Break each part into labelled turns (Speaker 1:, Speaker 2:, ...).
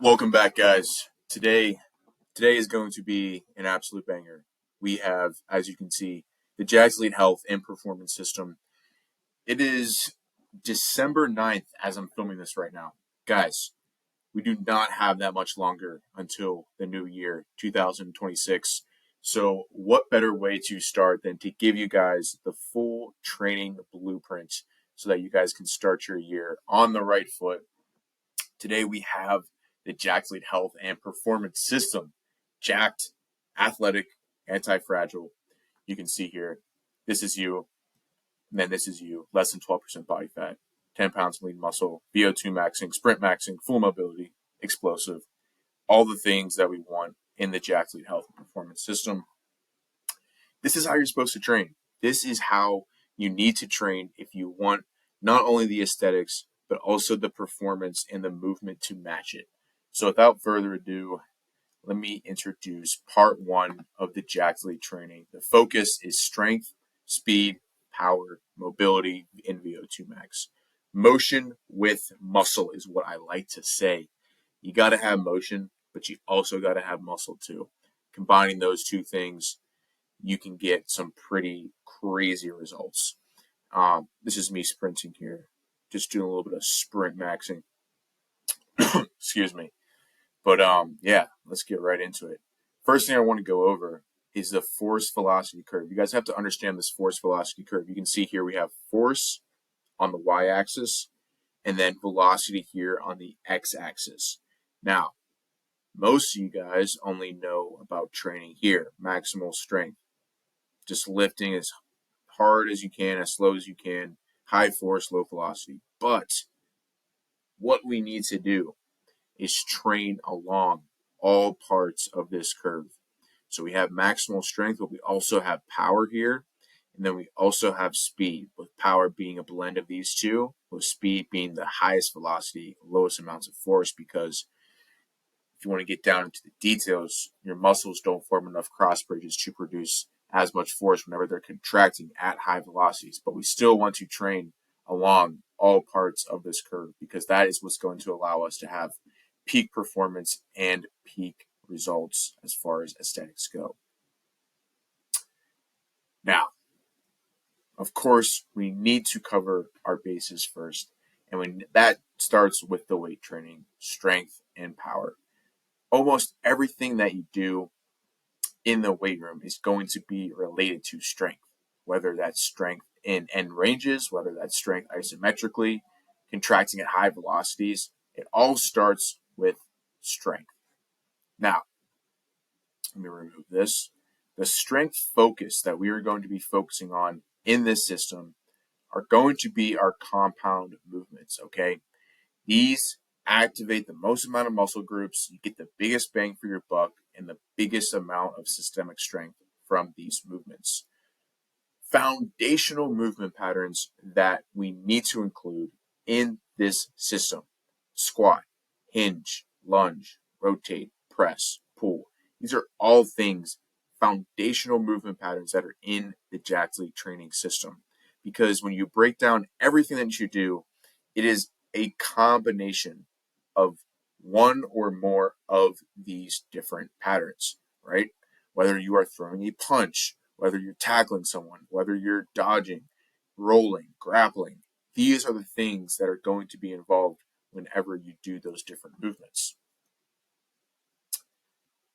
Speaker 1: Welcome back, guys. Today is going to be an absolute banger. We have, as you can see, the JACKEDLETE Health and Performance System. It is December 9th as I'm filming this right now. Guys, we do not have that much longer until the new year, 2026. So what better way to start than to give you guys the full training blueprint so that you guys can start your year on the right foot. Today we have the JACKEDLETE Health and Performance System. Jacked, athletic, anti-fragile. You can see here, this is you, and then this is you. Less than 12% body fat, 10 pounds of lean muscle, VO2 maxing, sprint maxing, full mobility, explosive. All the things that we want in the JACKEDLETE Health and Performance System. This is how you're supposed to train. This is how you need to train if you want not only the aesthetics, but also the performance and the movement to match it. So without further ado, let me introduce part one of the JACKEDLETE training. The focus is strength, speed, power, mobility, and VO2 max. Motion with muscle is what I like to say. You got to have motion, but you also got to have muscle too. Combining those two things, you can get some pretty crazy results. This is me sprinting here, just doing a little bit of sprint maxing. Excuse me. But yeah, let's get right into it. First thing I want to go over is the force velocity curve. You guys have to understand this force velocity curve. You can see here we have force on the y-axis and then velocity here on the x-axis. Now, most of you guys only know about training here, maximal strength. Just lifting as hard as you can, as slow as you can, high force, low velocity. But what we need to do is train along all parts of this curve. So we have maximal strength, but we also have power here. And then we also have speed, with power being a blend of these two, with speed being the highest velocity, lowest amounts of force, because if you want to get down into the details, your muscles don't form enough cross bridges to produce as much force whenever they're contracting at high velocities. But we still want to train along all parts of this curve because that is what's going to allow us to have peak performance and peak results as far as aesthetics go. Now, of course, we need to cover our bases first. And when that starts with the weight training, strength, and power. Almost everything that you do in the weight room is going to be related to strength, whether that's strength in end ranges, whether that's strength isometrically, contracting at high velocities. It all starts with strength. Now, let me remove this. The strength focus that we are going to be focusing on in this system are going to be our compound movements, okay? These activate the most amount of muscle groups. You get the biggest bang for your buck and the biggest amount of systemic strength from these movements. Foundational movement patterns that we need to include in this system: squat, hinge, lunge, rotate, press, pull. These are all things, foundational movement patterns that are in the JACKEDLETE training system. Because when you break down everything that you do, it is a combination of one or more of these different patterns, right? Whether you are throwing a punch, whether you're tackling someone, whether you're dodging, rolling, grappling, these are the things that are going to be involved whenever you do those different movements.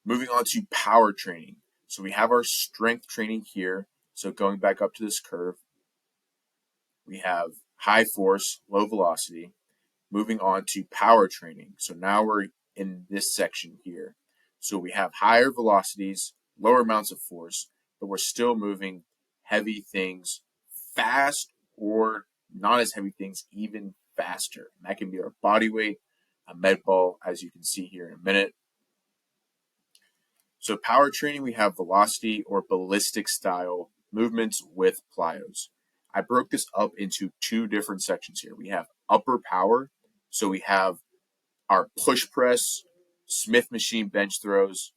Speaker 1: Moving on to power training. So we have our strength training here. So going back up to this curve, we have high force, low velocity. Moving on to power training. So now we're in this section here. So we have higher velocities, lower amounts of force, but we're still moving heavy things fast, or not as heavy things, even faster. And that can be our body weight, a med ball, as you can see here in a minute. So power training, we have velocity or ballistic style movements with plyos. I broke this up into two different sections here. We have upper power. So we have our push press, Smith machine bench throws,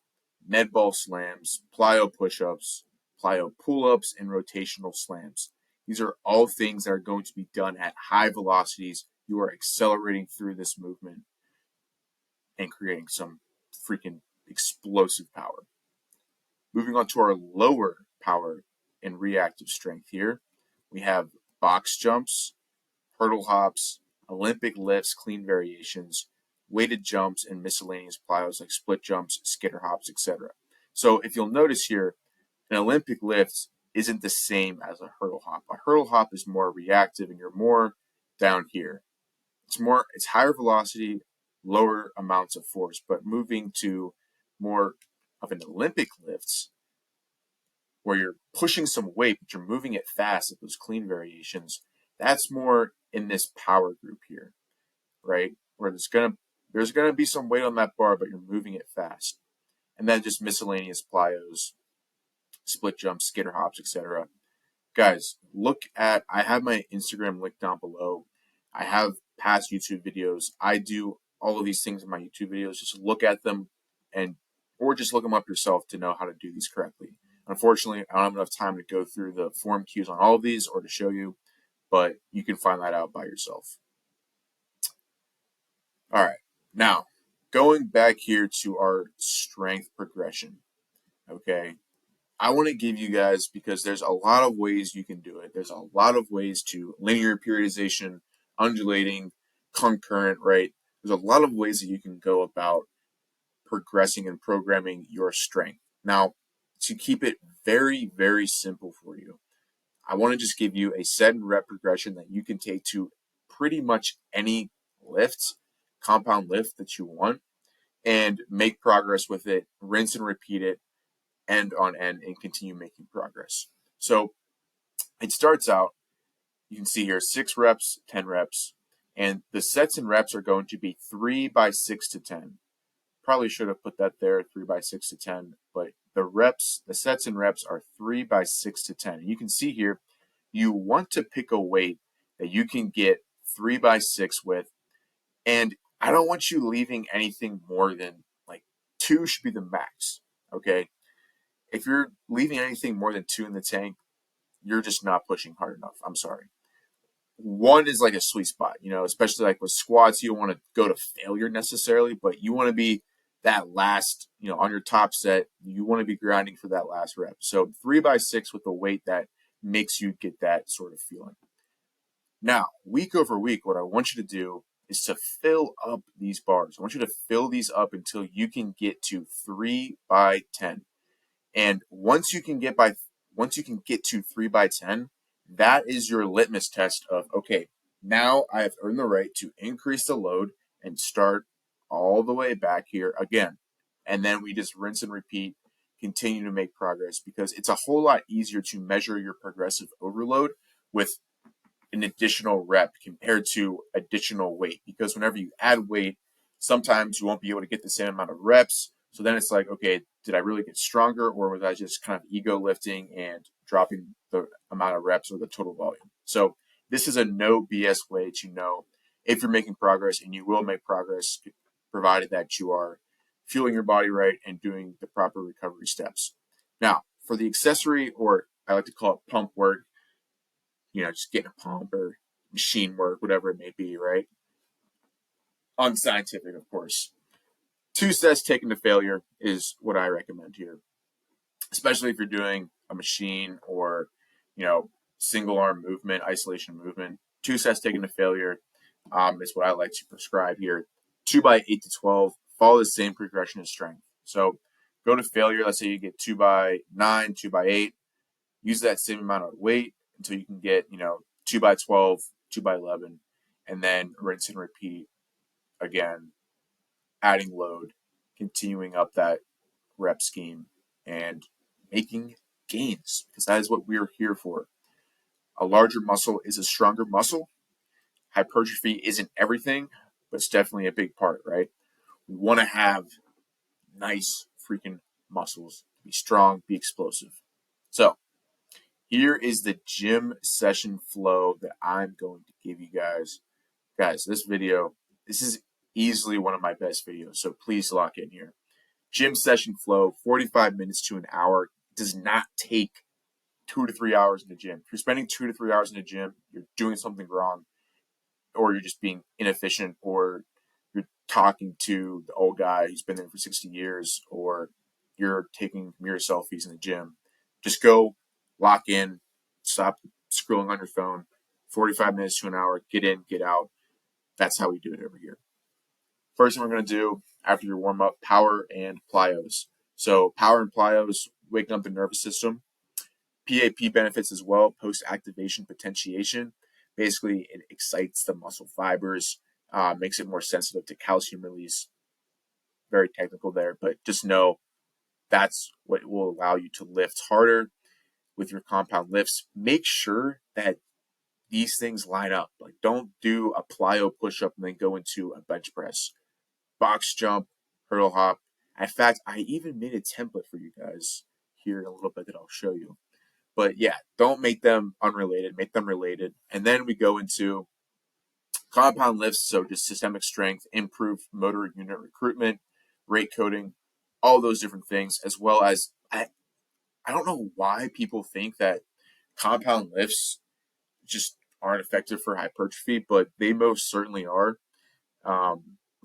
Speaker 1: med ball slams, plyo push-ups, plyo pull-ups, and rotational slams. These are all things that are going to be done at high velocities. You are accelerating through this movement. and creating some freaking explosive power. Moving on to our lower power and reactive strength here, we have box jumps, hurdle hops, Olympic lifts, clean variations, weighted jumps, and miscellaneous plyos like split jumps, skitter hops, etc. So if you'll notice here, an Olympic lift isn't the same as a hurdle hop. A hurdle hop is more reactive and you're more down here. It's higher velocity, lower amounts of force, but moving to more of an Olympic lifts where you're pushing some weight, but you're moving it fast at those clean variations, that's more in this power group here, right? Where there's gonna be some weight on that bar, but you're moving it fast. And then just miscellaneous plyos, split jumps, skitter hops, etc. Guys, I have my Instagram link down below. I have past YouTube videos. I do all of these things in my YouTube videos. Just look at them or just look them up yourself to know how to do these correctly. Unfortunately, I don't have enough time to go through the form cues on all of these or to show you, but you can find that out by yourself. All right, now going back here to our strength progression, okay? I want to give you guys, because there's a lot of ways you can do it. There's a lot of ways to linear periodization, undulating, concurrent, right? There's a lot of ways that you can go about progressing and programming your strength. Now, to keep it very, very simple for you, I want to just give you a set and rep progression that you can take to pretty much any lift, compound lift that you want, and make progress with it, rinse and repeat it, end on end, and continue making progress. So it starts out, you can see here, 6 reps, 10 reps, and the sets and reps are going to be 3 by 6 to 10. Probably should have put that there, 3 by 6 to 10, but the sets and reps are 3 by 6 to 10. And you can see here, you want to pick a weight that you can get 3 by 6 with, and I don't want you leaving anything more than like 2 should be the max, okay? If you're leaving anything more than 2 in the tank, you're just not pushing hard enough. I'm sorry. 1 is like a sweet spot, especially like with squats. You don't want to go to failure necessarily, but you want to be that last, on your top set, you want to be grinding for that last rep. So 3 by 6 with a weight that makes you get that sort of feeling. Now, week over week, what I want you to do is to fill up these bars. I want you to fill these up until you can get to 3 by 10. And once you can get to 3 by 10, that is your litmus test of, okay, now I have earned the right to increase the load and start all the way back here again. And then we just rinse and repeat, continue to make progress, because it's a whole lot easier to measure your progressive overload with an additional rep compared to additional weight, because whenever you add weight, sometimes you won't be able to get the same amount of reps. So then it's like, okay, did I really get stronger, or was I just kind of ego lifting and dropping the amount of reps or the total volume? So this is a no BS way to know if you're making progress, and you will make progress provided that you are fueling your body right and doing the proper recovery steps. Now, for the accessory, or I like to call it pump work, just getting a pump or machine work, whatever it may be, right? Unscientific, of course. 2 sets taken to failure is what I recommend here, especially if you're doing a machine or, single arm movement, isolation movement. 2 sets taken to failure is what I like to prescribe here. 2 by 8 to 12, follow the same progression as strength. So go to failure. Let's say you get 2 by 9, 2 by 8. Use that same amount of weight until you can get, 2 by 12, 2 by 11, and then rinse and repeat again, adding load, continuing up that rep scheme, and making gains, because that is what we're here for. A larger muscle is a stronger muscle. Hypertrophy isn't everything, but it's definitely a big part, right? We want to have nice freaking muscles, be strong, be explosive. So here is the gym session flow that I'm going to give you guys. Guys, this is easily one of my best videos, so please lock in here. Gym session flow, 45 minutes to an hour. It does not take 2 to 3 hours in the gym. If you're spending 2 to 3 hours in the gym, you're doing something wrong, or you're just being inefficient, or you're talking to the old guy who's been there for 60 years, or you're taking mirror selfies in the gym. Just go, lock in, stop scrolling on your phone, 45 minutes to an hour, get in, get out. That's how we do it over here. First thing we're going to do after your warm up, power and plyos. So power and plyos, waking up the nervous system. PAP benefits as well, post-activation potentiation. Basically, it excites the muscle fibers, makes it more sensitive to calcium release. Very technical there, but just know that's what will allow you to lift harder with your compound lifts. Make sure that these things line up. Like, don't do a plyo push-up and then go into a bench press. Box jump, hurdle hop. In fact, I even made a template for you guys here in a little bit that I'll show you. But yeah, don't make them unrelated, make them related. And then we go into compound lifts, so just systemic strength, improved motor unit recruitment, rate coding, all those different things, as well as I don't know why people think that compound lifts just aren't effective for hypertrophy, but they most certainly are. I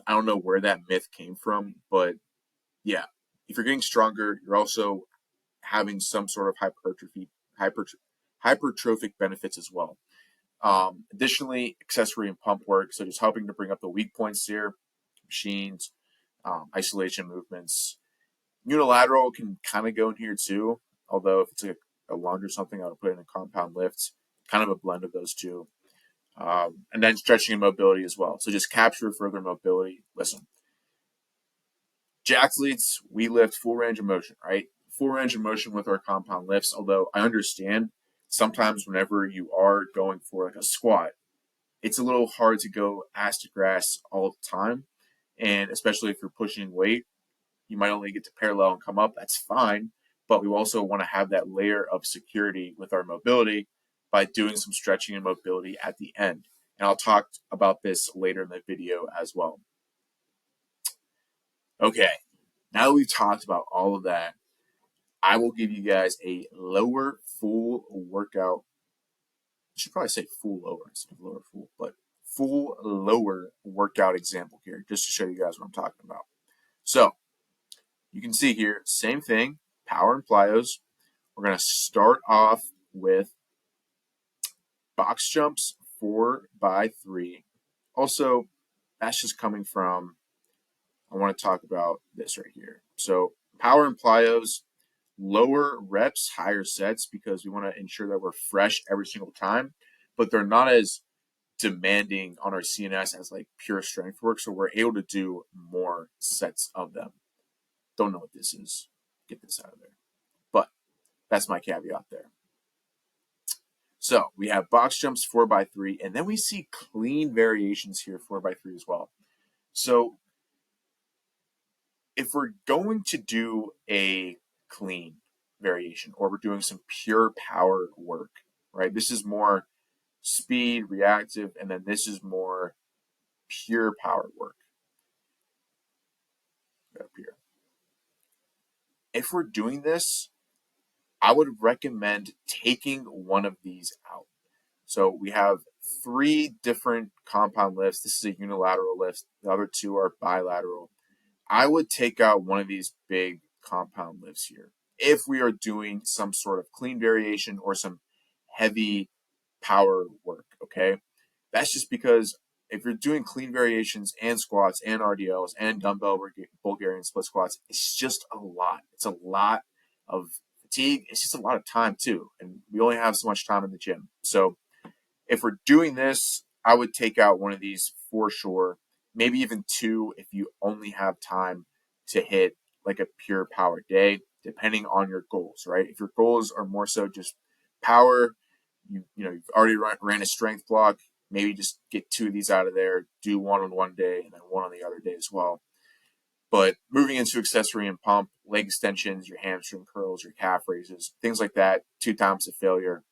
Speaker 1: don't know where that myth came from, but yeah, if you're getting stronger, you're also having some sort of hypertrophic benefits as well. Additionally, accessory and pump work, so just helping to bring up the weak points here, machines, isolation movements. Unilateral can kind of go in here too, although if it's like a lunge or something, I would put in a compound lift, kind of a blend of those two. And then stretching and mobility as well. So just capture further mobility. Listen, JACKEDLETEs, we lift full range of motion, right? Full range of motion with our compound lifts, although I understand sometimes whenever you are going for like a squat, it's a little hard to go ass to grass all the time. And especially if you're pushing weight, you might only get to parallel and come up. That's fine. But we also want to have that layer of security with our mobility by doing some stretching and mobility at the end. And I'll talk about this later in the video as well. Okay, now that we've talked about all of that, I will give you guys a lower full workout. I should probably say full lower instead of lower full, but full lower workout example here, just to show you guys what I'm talking about. So you can see here, same thing, power and plyos. We're going to start off with box jumps 4x3. Also, that's just coming from, I want to talk about this right here. So power and plyos, lower reps, higher sets, because we want to ensure that we're fresh every single time, but they're not as demanding on our CNS as like pure strength work. So we're able to do more sets of them. Don't know what this is. Get this out of there. But that's my caveat there. So we have box jumps 4x3, and then we see clean variations here 4x3 as well. So if we're going to do a clean variation, or we're doing some pure power work, right? This is more speed, reactive, and then this is more pure power work. Up here. If we're doing this, I would recommend taking one of these out. So we have 3 different compound lifts. This is a unilateral lift. The other 2 are bilateral. I would take out one of these big compound lifts here if we are doing some sort of clean variation or some heavy power work, okay? That's just because if you're doing clean variations and squats and RDLs and dumbbell Bulgarian split squats, it's just a lot. It's a lot of fatigue. It's just a lot of time too. And we only have so much time in the gym. So if we're doing this, I would take out one of these for sure. Maybe even 2 if you only have time to hit like a pure power day, depending on your goals, right? If your goals are more so just power, you've already ran a strength block, maybe just get 2 of these out of there, do one on one day and then one on the other day as well. But moving into accessory and pump, leg extensions, your hamstring curls, your calf raises, things like that, 2 times of failure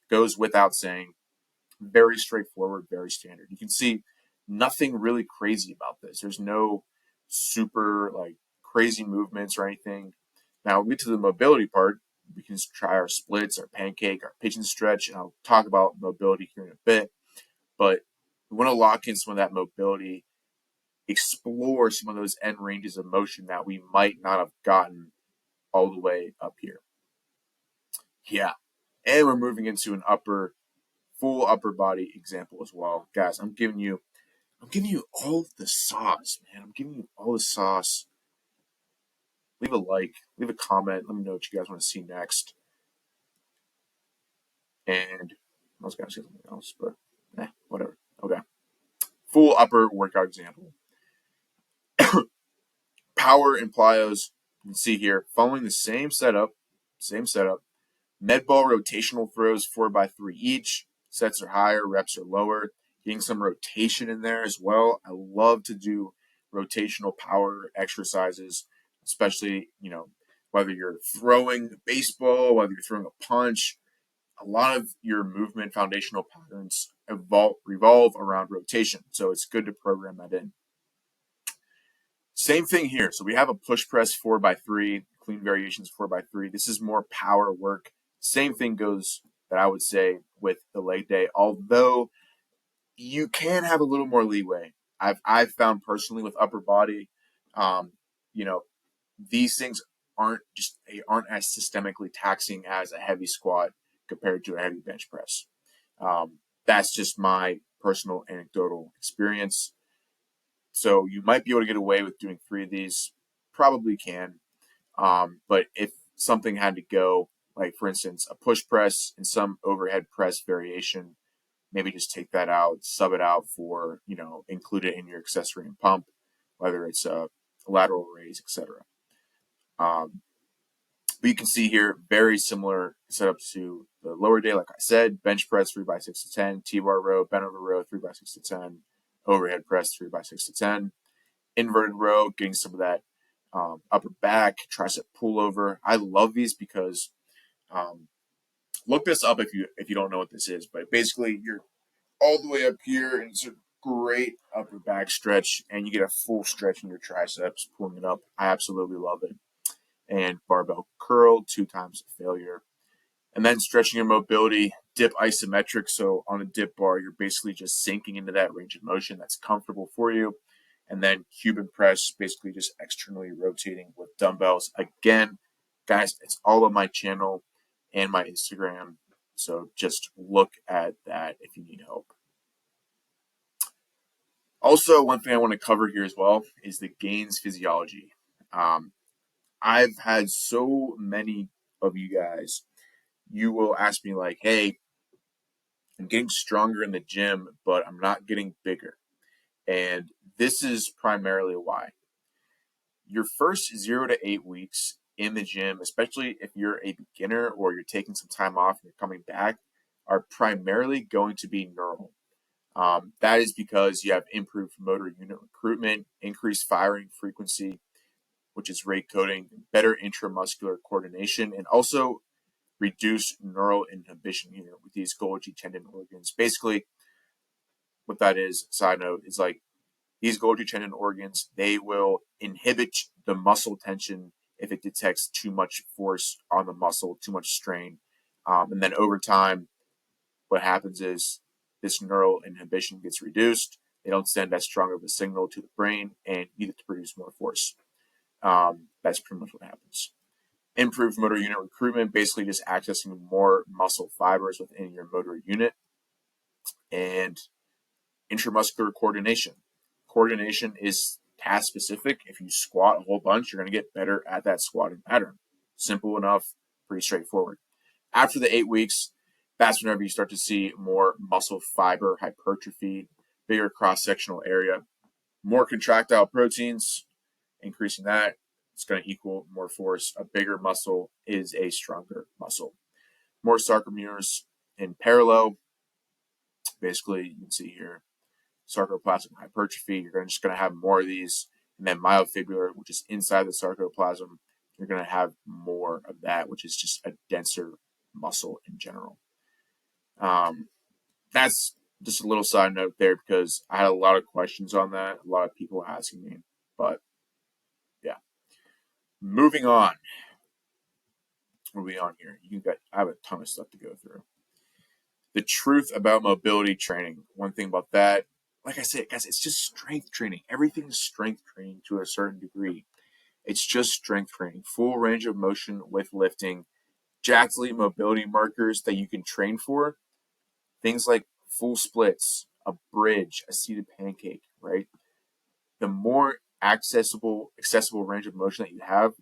Speaker 1: goes without saying. Very straightforward, very standard. You can see nothing really crazy about this. There's no super like crazy movements or anything. Now we get to the mobility part. We can try our splits, our pancake, our pigeon stretch, and I'll talk about mobility here in a bit. But we want to lock in some of that mobility explore some of those end ranges of motion that we might not have gotten all the way up here. Yeah. And we're moving into an full upper body example as well. Guys, I'm giving you all the sauce, man. I'm giving you all the sauce. Leave a like, leave a comment. Let me know what you guys want to see next. And I was going to say something else, but whatever. Okay. Full upper workout example. Power and plyos, you can see here, following the same setup. Med ball rotational throws 4x3 each. Sets are higher, reps are lower. Getting some rotation in there as well. I love to do rotational power exercises, especially, whether you're throwing a baseball, whether you're throwing a punch. A lot of your movement foundational patterns revolve around rotation. So it's good to program that in. Same thing here. So we have a push press 4x3, clean variations 4x3. This is more power work. Same thing goes that I would say with the leg day, although you can have a little more leeway. I've found personally with upper body, you know, these things aren't as systemically taxing as a heavy squat compared to a heavy bench press. That's just my personal anecdotal experience. So you might be able to get away with doing 3 of these, probably can. But if something had to go, like for instance, a push press and some overhead press variation, maybe just take that out, sub it out for, include it in your accessory and pump, whether it's a lateral raise, etc. But you can see here, very similar setup to the lower day. Like I said, bench press 3x6 to 10, T-bar row, bent over row 3x6 to 10, overhead press 3x6 to 10, inverted row, getting some of that upper back, tricep pullover. I love these because look this up if you don't know what this is. But basically, you're all the way up here, and it's a great upper back stretch, and you get a full stretch in your triceps, pulling it up. I absolutely love it. And barbell curl, 2 times failure. And then stretching your mobility, dip isometric. So on a dip bar, you're basically just sinking into that range of motion that's comfortable for you. And then Cuban press, basically just externally rotating with dumbbells. Again, guys, it's all on my channel and my Instagram. So just look at that if you need help. Also, one thing I want to cover here as well is the gains physiology. I've had so many of you guys, you will ask me like, hey, I'm getting stronger in the gym, but I'm not getting bigger. And this is primarily why. Your first 0 to 8 weeks in the gym, especially if you're a beginner or you're taking some time off and you're coming back, are primarily going to be neural. That is because you have improved motor unit recruitment, increased firing frequency, which is rate coding, better intramuscular coordination, and also reduce neural inhibition here with these Golgi tendon organs. Basically, what that is, side note, is like these Golgi tendon organs, they will inhibit the muscle tension if it detects too much force on the muscle, too much strain. And then over time, what happens is this neural inhibition gets reduced. They don't send as strong of a signal to the brain, and you get to produce more force. That's pretty much what happens. Improved motor unit recruitment, basically just accessing more muscle fibers within your motor unit. And intramuscular coordination. Coordination is task specific. If you squat a whole bunch, you're going to get better at that squatting pattern. Simple enough, pretty straightforward. After the 8 weeks, that's whenever you start to see more muscle fiber hypertrophy, bigger cross-sectional area, more contractile proteins, increasing that. It's going to equal more force. A bigger muscle is a stronger muscle. More sarcomeres in parallel. Basically, you can see here, sarcoplasmic hypertrophy. You're just going to have more of these. And then myofibrillar, which is inside the sarcoplasm, you're going to have more of that, which is just a denser muscle in general. That's just a little side note there because I had a lot of questions on that. A lot of people asking me. But yeah. Moving on. What are we on here? I have a ton of stuff to go through. The truth about mobility training. One thing about that, like I said, guys, it's just strength training. Everything is strength training to a certain degree. It's just strength training, full range of motion with lifting, JACKEDLETE mobility markers that you can train for, things like full splits, a bridge, a seated pancake, right? The more accessible range of motion that you have,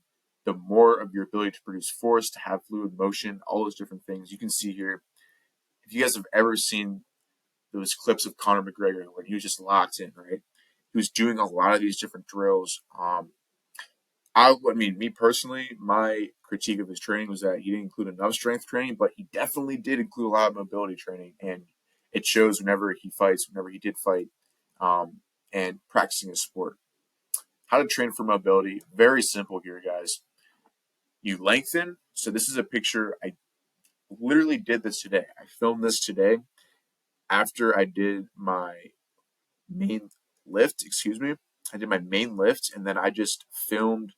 Speaker 1: the more of your ability to produce force, to have fluid motion, all those different things. You can see here, if you guys have ever seen those clips of Conor McGregor where he was just locked in, right? He was doing a lot of these different drills. I mean, me personally, my critique of his training was that he didn't include enough strength training, but he definitely did include a lot of mobility training, and it shows whenever he fights, whenever he did fight, and practicing his sport. How to train for mobility? Very simple here, guys. You lengthen. So this is a picture. I literally did this today. I filmed this today after I did my main lift. Excuse me. I did my main lift, and then I just filmed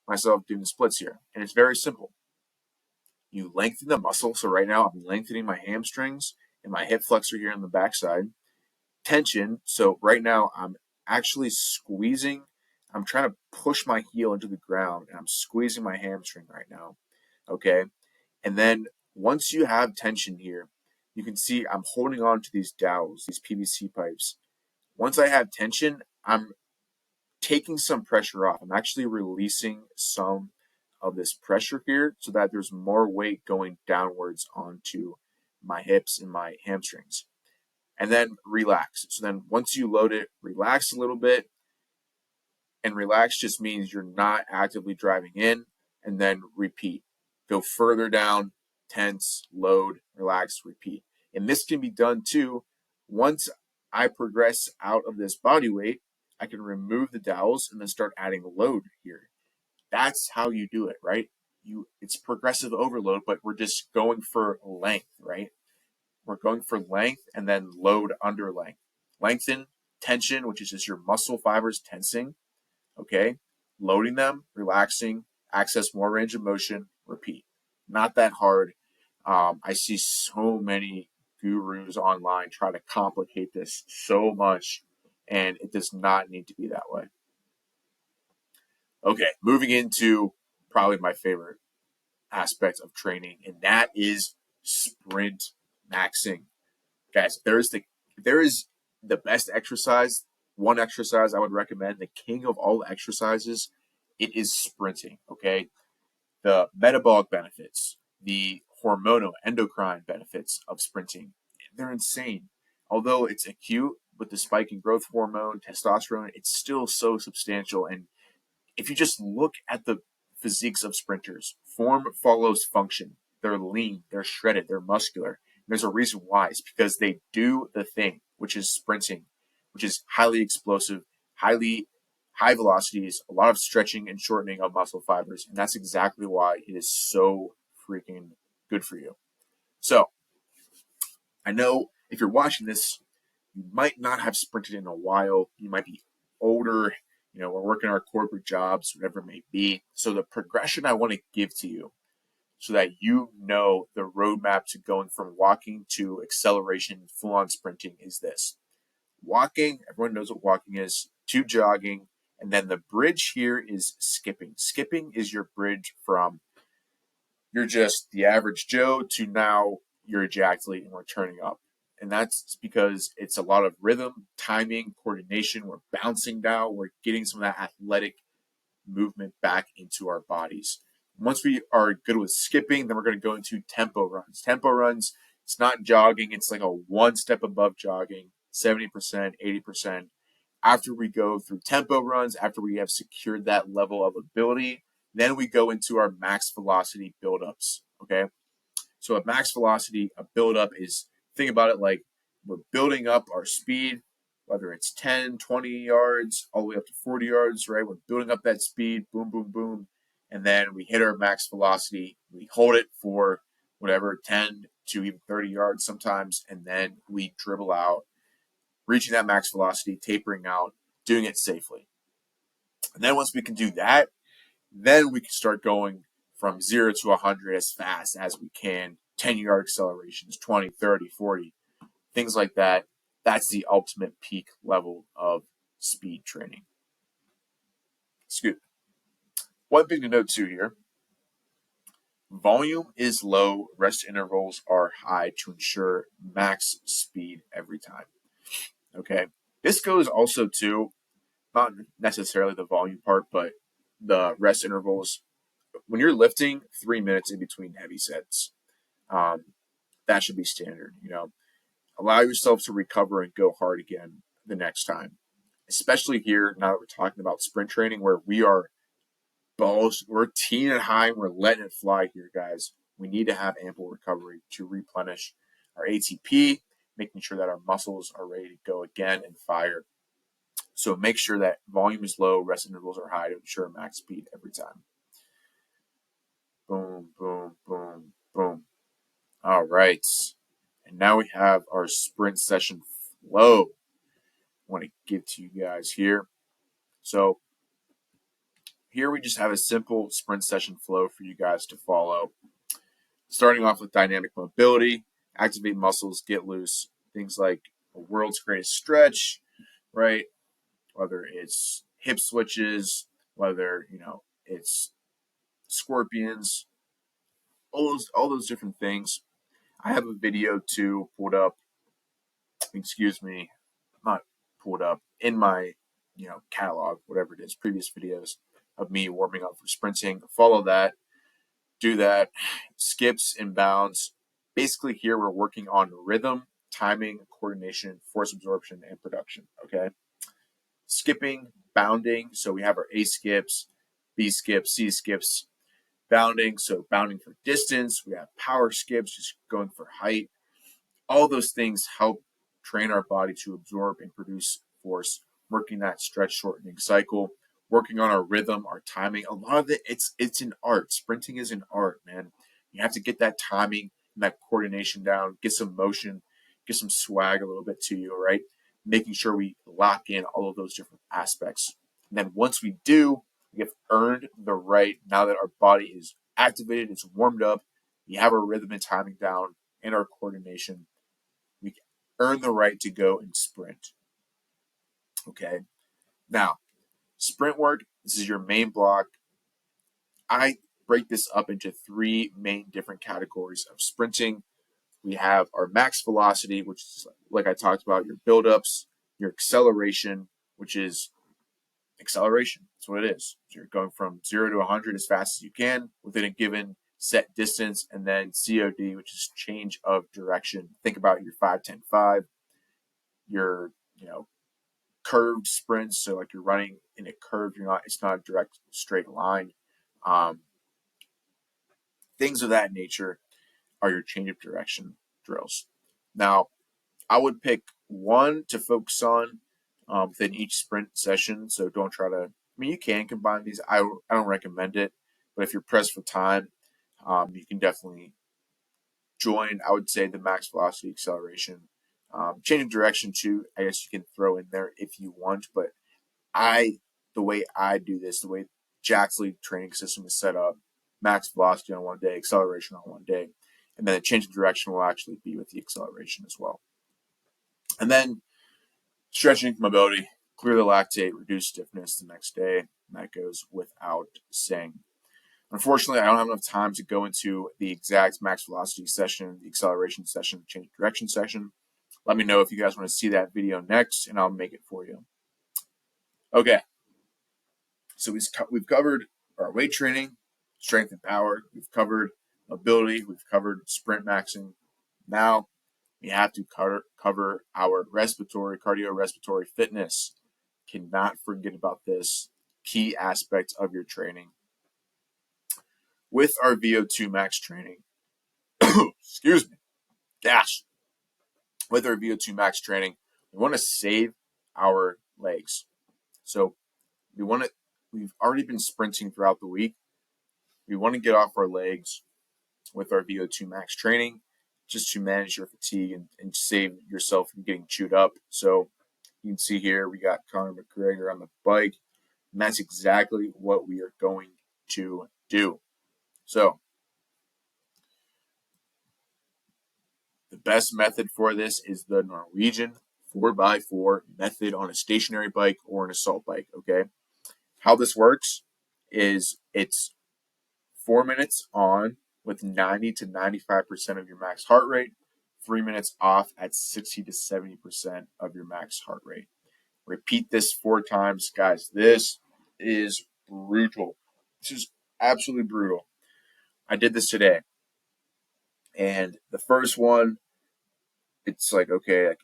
Speaker 1: myself doing the splits here. And it's very simple. You lengthen the muscle. So right now I'm lengthening my hamstrings and my hip flexor here on the backside. Tension. So right now I'm actually squeezing. I'm trying to push my heel into the ground, and I'm squeezing my hamstring right now. Okay. And then once you have tension here, you can see I'm holding on to these dowels, these PVC pipes. Once I have tension, I'm taking some pressure off. I'm actually releasing some of this pressure here so that there's more weight going downwards onto my hips and my hamstrings. And then relax. So then once you load it, relax a little bit. And relax just means you're not actively driving in, and then repeat. Go further down, tense, load, relax, repeat. And this can be done too. Once I progress out of this body weight, I can remove the dowels and then start adding load here. That's how you do it, right? It's progressive overload, but we're just going for length, right? We're going for length and then load under length. Lengthen, tension, which is just your muscle fibers tensing, okay? Loading them, relaxing, access more range of motion, repeat. Not that hard. I see so many gurus online try to complicate this so much, and it does not need to be that way. Okay, moving into probably my favorite aspect of training, and that is sprint maxing. Guys, there is the best exercise, one exercise I would recommend, the king of all exercises, it is sprinting, okay? The metabolic benefits, the hormonal endocrine benefits of sprinting, they're insane. Although it's acute with the spike in growth hormone, testosterone, it's still so substantial. And if you just look at the physiques of sprinters, form follows function. They're lean, they're shredded, they're muscular. And there's a reason why. It's because they do the thing, which is sprinting, which is highly explosive, high velocities, a lot of stretching and shortening of muscle fibers. And that's exactly why it is so freaking good for you. So I know if you're watching this, you might not have sprinted in a while. You might be older. We're working our corporate jobs, whatever it may be. So the progression I want to give to you so that you know the roadmap to going from walking to acceleration, full-on sprinting is this. Walking, everyone knows what walking is, to jogging, and then the bridge here is skipping. Skipping is your bridge from you're just the average Joe to now you're a JACKEDLETE and we're turning up. And that's because it's a lot of rhythm, timing, coordination. We're bouncing now. We're getting some of that athletic movement back into our bodies. Once we are good with skipping, then we're going to go into tempo runs. Tempo runs, it's not jogging. It's like a one step above jogging, 70%, 80%. After we go through tempo runs, after we have secured that level of ability, then we go into our max velocity buildups, okay? So a max velocity, a buildup is, think about it like we're building up our speed, whether it's 10, 20 yards, all the way up to 40 yards, right? We're building up that speed, boom, boom, boom. And then we hit our max velocity. We hold it for whatever, 10 to even 30 yards sometimes. And then we dribble out, reaching that max velocity, tapering out, doing it safely. And then once we can do that, then we can start going from 0 to 100 as fast as we can. 10-yard accelerations, 20, 30, 40, things like that. That's the ultimate peak level of speed training. Excuse me. One thing to note too here, volume is low, rest intervals are high to ensure max speed every time. Okay. This goes also to not necessarily the volume part, but the rest intervals. When you're lifting, 3 minutes in between heavy sets, um, that should be standard. Allow yourself to recover and go hard again the next time. Especially here, now that we're talking about sprint training, where we're teeing it high and we're letting it fly here, guys. We need to have ample recovery to replenish our ATP, making sure that our muscles are ready to go again and fire. So make sure that volume is low, rest intervals are high to ensure max speed every time. Boom, boom, boom, boom. All right. And now we have our sprint session flow. I want to give to you guys here. So here we just have a simple sprint session flow for you guys to follow. Starting off with dynamic mobility, activate muscles, get loose, things like a world's greatest stretch, right? Whether it's hip switches, whether, it's scorpions, all those different things. I have a video too pulled up, excuse me, not pulled up, in my, catalog, whatever it is, previous videos of me warming up for sprinting. Follow that, do that, skips and bounds. Basically here we're working on rhythm, timing, coordination, force absorption, and production, okay? Skipping, bounding, so we have our A skips, B skips, C skips, bounding, so bounding for distance. We have power skips, just going for height. All those things help train our body to absorb and produce force, working that stretch shortening cycle, working on our rhythm, our timing. A lot of it, it's an art. Sprinting is an art, man. You have to get that timing and that coordination down, get some motion, get some swag a little bit to you, right? Making sure we lock in all of those different aspects. And then once we do, we have earned the right, now that our body is activated, it's warmed up, we have our rhythm and timing down and our coordination, we earn the right to go and sprint. Okay. Now, sprint work, this is your main block. I break this up into three main different categories of sprinting. We have our max velocity, which is, like I talked about, your buildups, your acceleration, which is acceleration. That's what it is. So you're going from 0 to 100 as fast as you can within a given set distance, and then COD, which is change of direction. Think about your 5-10-5, your curved sprints. So like you're running in a curve, it's not a direct straight line. Things of that nature are your change of direction drills. Now, I would pick one to focus on within each sprint session. So don't try to, you can combine these. I don't recommend it, but if you're pressed for time, you can definitely join, I would say, the max velocity acceleration. Change of direction too, I guess you can throw in there if you want, but the way I do this, the way JACKEDLETE training system is set up, max velocity on one day, acceleration on one day, and then the change of direction will actually be with the acceleration as well. And then stretching, mobility, clear the lactate, reduce stiffness the next day. That goes without saying. Unfortunately, I don't have enough time to go into the exact max velocity session, the acceleration session, change of direction session. Let me know if you guys want to see that video next, and I'll make it for you. Okay. So we've covered our weight training, strength and power. We've covered mobility. We've covered sprint maxing. Now we have to cover our cardiorespiratory fitness. Cannot forget about this key aspect of your training. With our VO2 max training, excuse me, gosh. With our VO2 max training, we want to save our legs. So we've already been sprinting throughout the week. We want to get off our legs with our VO2 max training just to manage your fatigue and save yourself from getting chewed up. So you can see here we got Conor McGregor on the bike, and that's exactly what we are going to do. So the best method for this is the Norwegian 4x4 method on a stationary bike or an assault bike, okay? How this works is it's 4 minutes on with 90 to 95% of your max heart rate, 3 minutes off at 60 to 70% of your max heart rate. Repeat this 4 times, guys. This is brutal. This is absolutely brutal. I did this today. And the first one, it's like, okay,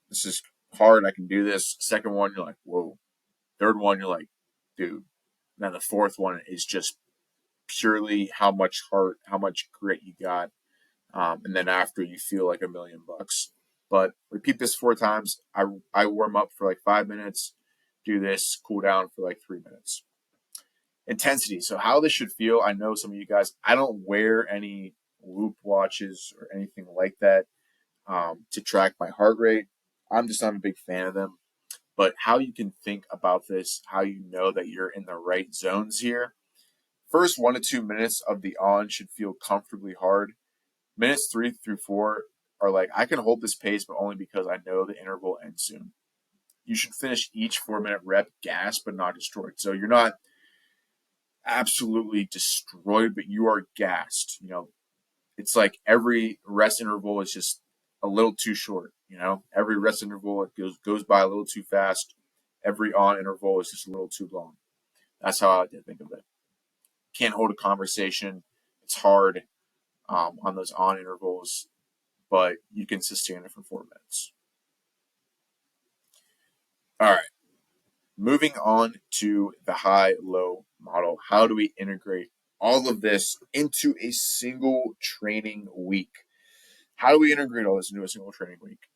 Speaker 1: this is hard. I can do this. Second one, you're like, whoa. Third one, you're like, dude. And then the fourth one is just purely how much heart, how much grit you got. And then after, you feel like $1,000,000. But repeat this 4 times. I warm up for like 5 minutes, do this, cool down for like 3 minutes. Intensity. So how this should feel, I know some of you guys, I don't wear any Whoop watches or anything like that to track my heart rate. I'm just not a big fan of them. But how you can think about this, how you know that you're in the right zones here. First 1 to 2 minutes of the on should feel comfortably hard. Minutes 3 through 4 are like, I can hold this pace, but only because I know the interval ends soon. You should finish each 4-minute rep gassed, but not destroyed. So you're not absolutely destroyed, but you are gassed. It's like every rest interval is just a little too short. Every rest interval it goes by a little too fast. Every on interval is just a little too long. That's how I like to think of it. Can't hold a conversation. It's hard on those on intervals, but you can sustain it for 4 minutes. All right. Moving on to the high-low model. How do we integrate all of this into a single training week? How do we integrate all this into a single training week?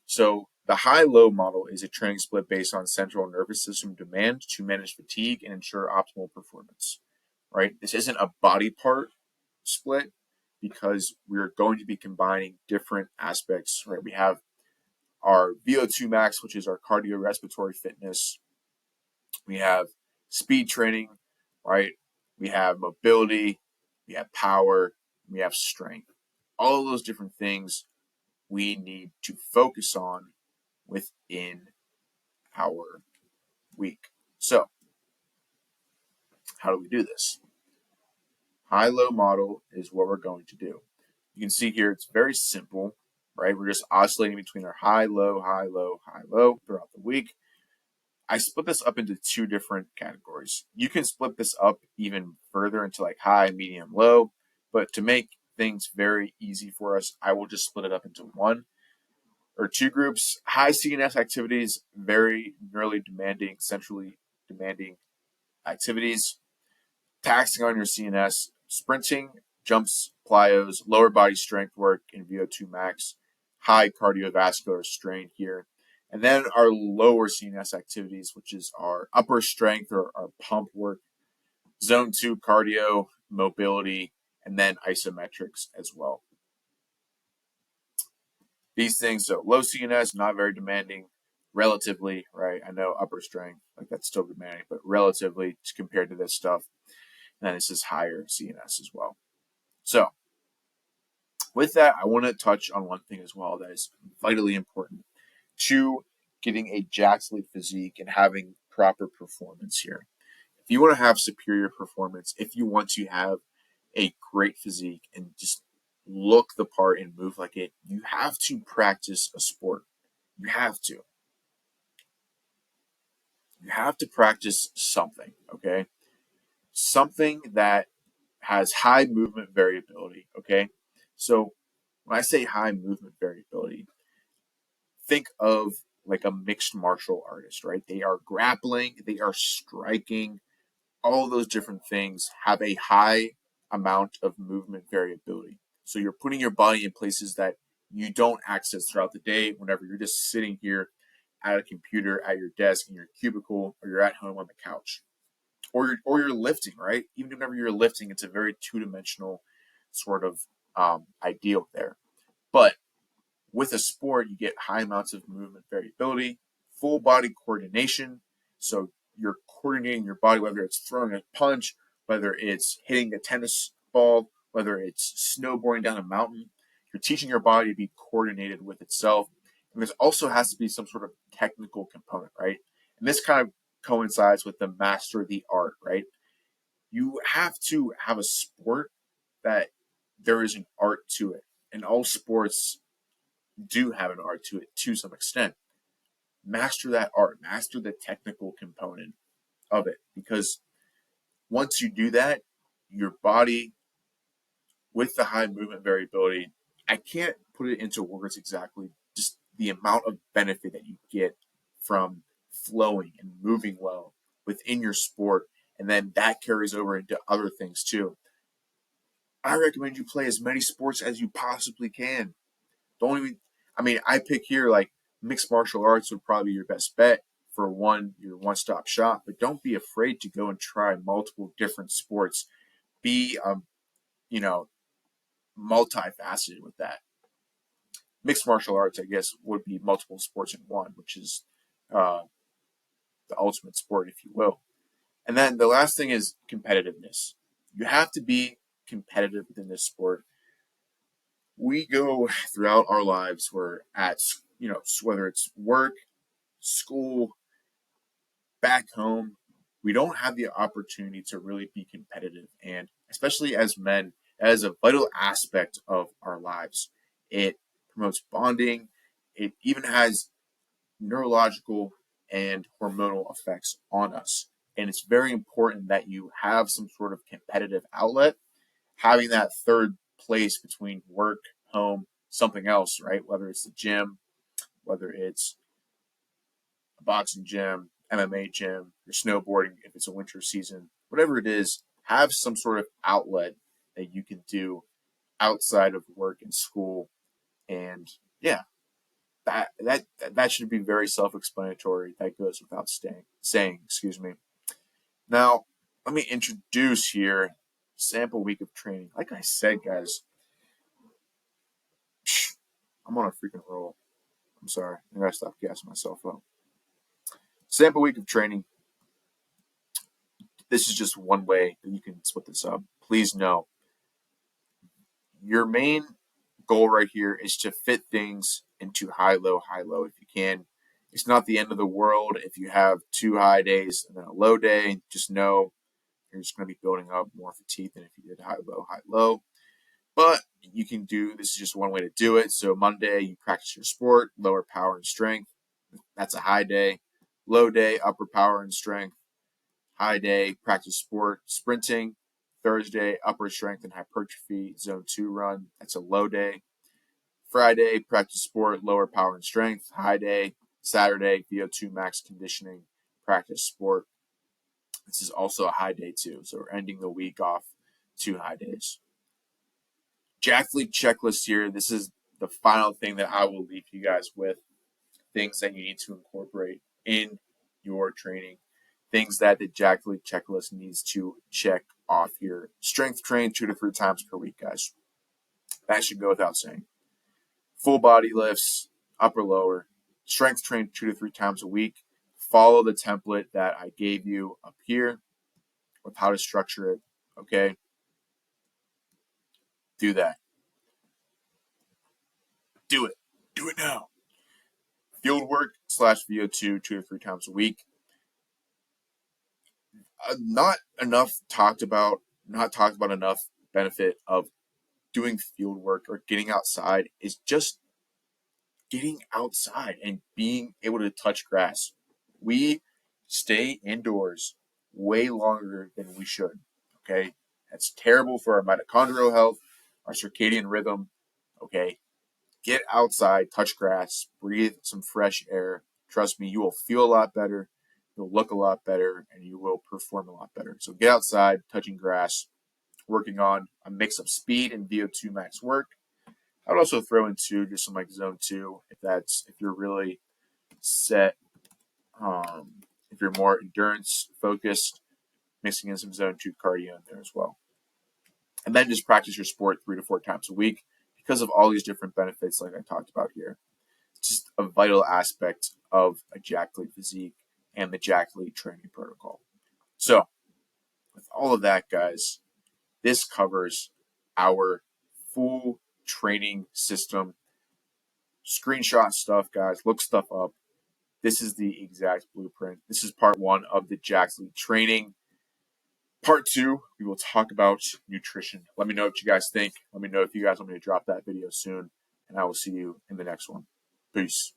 Speaker 1: So the high-low model is a training split based on central nervous system demand to manage fatigue and ensure optimal performance, right? This isn't a body part split because we're going to be combining different aspects, right? We have our VO2 max, which is our cardiorespiratory fitness. We have speed training, right? We have mobility, we have power, we have strength. All of those different things we need to focus on within our week. So, how do we do this? High-low model is what we're going to do. You can see here it's very simple, right? We're just oscillating between our high-low, high-low, high-low throughout the week. I split this up into 2 different categories. You can split this up even further into like high, medium, low, but to make things very easy for us, I will just split it up into 1 or 2 groups. High CNS activities, very neurally demanding, centrally demanding activities, taxing on your CNS, sprinting, jumps, plyos, lower body strength work, and VO2 max, high cardiovascular strain here. And then our lower CNS activities, which is our upper strength or our pump work, zone 2 cardio, mobility, and then isometrics as well. These things, so low CNS, not very demanding, relatively, right? I know upper strength, like that's still demanding, but relatively compared to this stuff. And then this is higher CNS as well. So with that, I want to touch on one thing as well that is vitally important to getting a JACKEDLETE physique and having proper performance here. If you want to have superior performance, if you want to have a great physique and just look the part and move like it, you have to practice a sport. You have to. You have to practice something, okay? Something that has high movement variability, okay? So when I say high movement variability, think of like a mixed martial artist, right? They are grappling, they are striking, all of those different things have a high amount of movement variability. So you're putting your body in places that you don't access throughout the day whenever you're just sitting here at a computer, at your desk, in your cubicle, or you're at home on the couch. Or you're lifting, right? Even whenever you're lifting, it's a very two-dimensional sort of ideal there. But with a sport, you get high amounts of movement variability, full body coordination. So you're coordinating your body, whether it's throwing a punch, whether it's hitting a tennis ball, whether it's snowboarding down a mountain. You're teaching your body to be coordinated with itself. And there also has to be some sort of technical component, right? And this kind of coincides with the master the art, right? You have to have a sport that there is an art to it. And all sports do have an art to it to some extent. Master that art, master the technical component of it. Because once you do that, your body, with the high movement variability, I can't put it into words exactly, just the amount of benefit that you get from flowing and moving well within your sport. And then that carries over into other things too. I recommend you play as many sports as you possibly can. Don't even, I mean, I pick here like mixed martial arts would probably be your best bet for your one-stop shop, but don't be afraid to go and try multiple different sports. Be, you know, multifaceted with that. Mixed martial arts, I guess, would be multiple sports in one, which is uh, the ultimate sport, if you will. And then the last thing is competitiveness. You have to be competitive within this sport. We go throughout our lives, we're at, whether it's work, school, back home, we don't have the opportunity to really be competitive. And especially as men, as a vital aspect of our lives. It promotes bonding. It even has neurological and hormonal effects on us. And it's very important that you have some sort of competitive outlet, having that third place between work, home, something else, right? Whether it's the gym, whether it's a boxing gym, MMA gym, your snowboarding, if it's a winter season, whatever it is, have some sort of outlet that you can do outside of work and school. And yeah, that should be very self-explanatory. That goes without saying. Excuse me. Now, let me introduce here sample week of training. Like I said, guys, I'm on a freaking roll. I'm sorry. I gotta stop gassing myself up. Sample week of training. This is just one way that you can split this up. Please know your main goal right here is to fit things into high, low, if you can. It's not the end of the world if you have 2 high days and then a low day. Just know you're just going to be building up more fatigue than if you did high, low. But you can do, this is just one way to do it. So Monday, you practice your sport, lower power and strength. That's a high day. Low day, upper power and strength. High day, practice sport, sprinting. Thursday, upper strength and hypertrophy, zone 2 run. That's a low day. Friday, practice sport, lower power and strength. High day. Saturday, VO2 max conditioning, practice sport. This is also a high day too. So we're ending the week off 2 high days. JACKEDLETE checklist here. This is the final thing that I will leave you guys with. Things that you need to incorporate in your training. Things that the JACKEDLETE checklist needs to check off here. Strength train 2 to 3 times per week, guys. That should go without saying. Full body lifts, upper, lower. Strength train 2 to 3 times a week. Follow the template that I gave you up here with how to structure it. Okay? Do that. Do it. Do it now. Field work / VO2 2 to 3 times a week. Not talked about enough benefit of doing field work or getting outside is just getting outside and being able to touch grass. We stay indoors way longer than we should. Okay? That's terrible for our mitochondrial health, our circadian rhythm. Okay? Get outside, touch grass, breathe some fresh air. Trust me, you will feel a lot better, you'll look a lot better, and you will perform a lot better. So get outside, touching grass, working on a mix of speed and VO2 max work. I would also throw in just some like zone 2 if you're really set, if you're more endurance focused, mixing in some zone 2 cardio in there as well. And then just practice your sport 3 to 4 times a week because of all these different benefits like I talked about here. It's just a vital aspect of a JACKEDLETE physique and the JACKEDLETE training protocol. So with all of that, guys, this covers our full training system screenshot stuff, guys. Look stuff up. This is the exact blueprint. This is part 1 of the JACKEDLETE training. Part 2, we will talk about nutrition. Let me know what you guys think. Let me know if you guys want me to drop that video soon. And I will see you in the next one. Peace.